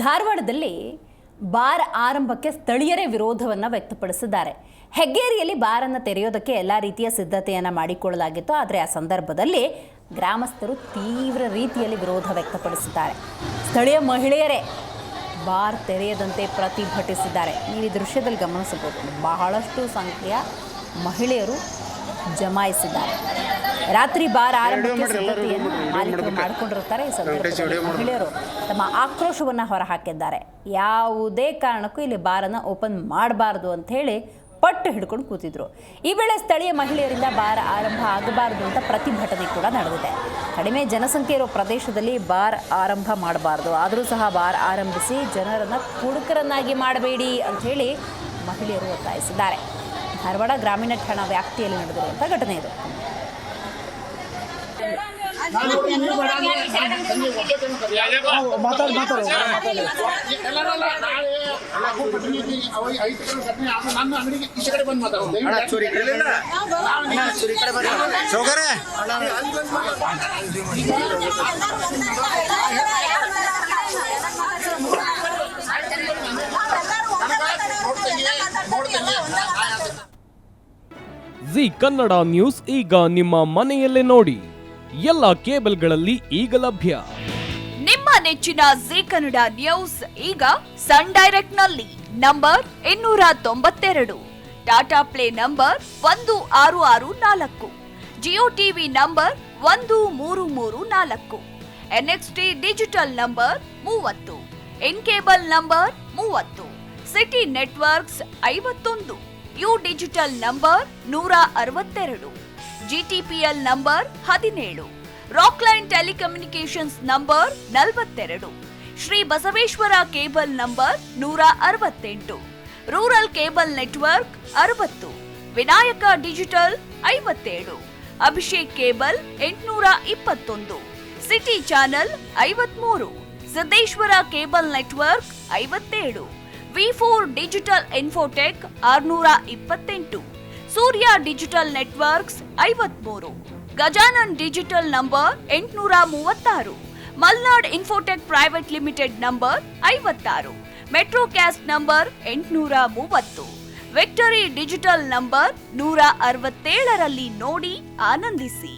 ಧಾರವಾಡದಲ್ಲಿ ಬಾರ್ ಆರಂಭಕ್ಕೆ ಸ್ಥಳೀಯರೇ ವಿರೋಧವನ್ನು ವ್ಯಕ್ತಪಡಿಸಿದ್ದಾರೆ. ಹೆಗ್ಗೇರಿಯಲ್ಲಿ ಬಾರನ್ನು ತೆರೆಯೋದಕ್ಕೆ ಎಲ್ಲ ರೀತಿಯ ಸಿದ್ಧತೆಯನ್ನು ಮಾಡಿಕೊಳ್ಳಲಾಗಿತ್ತು. ಆದರೆ ಆ ಸಂದರ್ಭದಲ್ಲಿ ಗ್ರಾಮಸ್ಥರು ತೀವ್ರ ರೀತಿಯಲ್ಲಿ ವಿರೋಧ ವ್ಯಕ್ತಪಡಿಸಿದ್ದಾರೆ. ಸ್ಥಳೀಯ ಮಹಿಳೆಯರೇ ಬಾರ್ ತೆರೆಯದಂತೆ ಪ್ರತಿಭಟಿಸಿದ್ದಾರೆ. ನೀವು ಈ ದೃಶ್ಯದಲ್ಲಿ ಗಮನಿಸಬಹುದು, ಬಹಳಷ್ಟು ಸಂಖ್ಯೆಯ ಮಹಿಳೆಯರು ಜಮಾಯಿಸಿದ್ದಾರೆ. ರಾತ್ರಿ ಬಾರ್ ಆರಂಭಕ್ಕೆ ಸಿದ್ಧತೆಯನ್ನು ಮಾಲೀಕರು ಮಾಡಿಕೊಂಡಿರುತ್ತಾರೆ. ಈ ಸಂದರ್ಭದಲ್ಲಿ ಮಹಿಳೆಯರು ತಮ್ಮ ಆಕ್ರೋಶವನ್ನು ಹೊರಹಾಕಿದ್ದಾರೆ. ಯಾವುದೇ ಕಾರಣಕ್ಕೂ ಇಲ್ಲಿ ಬಾರನ್ನು ಓಪನ್ ಮಾಡಬಾರ್ದು ಅಂತ ಹೇಳಿ ಪಟ್ಟು ಹಿಡ್ಕೊಂಡು ಕೂತಿದ್ರು. ಈ ವೇಳೆ ಸ್ಥಳೀಯ ಮಹಿಳೆಯರಿಂದ ಬಾರ್ ಆರಂಭ ಆಗಬಾರ್ದು ಅಂತ ಪ್ರತಿಭಟನೆ ಕೂಡ ನಡೆದಿದೆ. ಕಡಿಮೆ ಜನಸಂಖ್ಯೆ ಇರೋ ಪ್ರದೇಶದಲ್ಲಿ ಬಾರ್ ಆರಂಭ ಮಾಡಬಾರ್ದು, ಆದರೂ ಸಹ ಬಾರ್ ಆರಂಭಿಸಿ ಜನರನ್ನು ಕುಡುಕರನ್ನಾಗಿ ಮಾಡಬೇಡಿ ಅಂತ ಹೇಳಿ ಮಹಿಳೆಯರು ಒತ್ತಾಯಿಸಿದ್ದಾರೆ. ಧಾರವಾಡ ಗ್ರಾಮೀಣ ಠಾಣಾ ವ್ಯಾಪ್ತಿಯಲ್ಲಿ ನಡೆದಿರುವಂಥ ಘಟನೆ ಇದು. ಜಿ ಕನ್ನಡ ನ್ಯೂಸ್ ಈಗ ನಿಮ್ಮ ಮನೆಯಲ್ಲೇ ನೋಡಿ. ಎಲ್ಲ ಕೇಬಲ್ಗಳಲ್ಲಿ ಈಗ ಲಭ್ಯ. ನಿಮ್ಮ ನೆಚ್ಚಿನ ಜಿ ಕನ್ನಡ ನ್ಯೂಸ್ ಈಗ ಸನ್ ಡೈರೆಕ್ಟ್ ನಲ್ಲಿ number 292, Tata play number 1664, Jio TV number 1334, NXT digital number 30, in cable number 30, city networks 51, U digital number 162, GTPL number 17, Rockline telecommunications number 42, Shri Basaveshwara cable number 168, rural cable network 60, Vinayaka digital 57, Abhishek cable 821, city channel 53, Siddeshwara cable network 57, ವಿ4 digital infotech 628, Surya digital networks 53, Gajanan digital number 836, Malnad infotech private limited number 56, metrocast number 830, victory digital number 167ರಲ್ಲಿ ನೋಡಿ ಆನಂದಿಸಿ.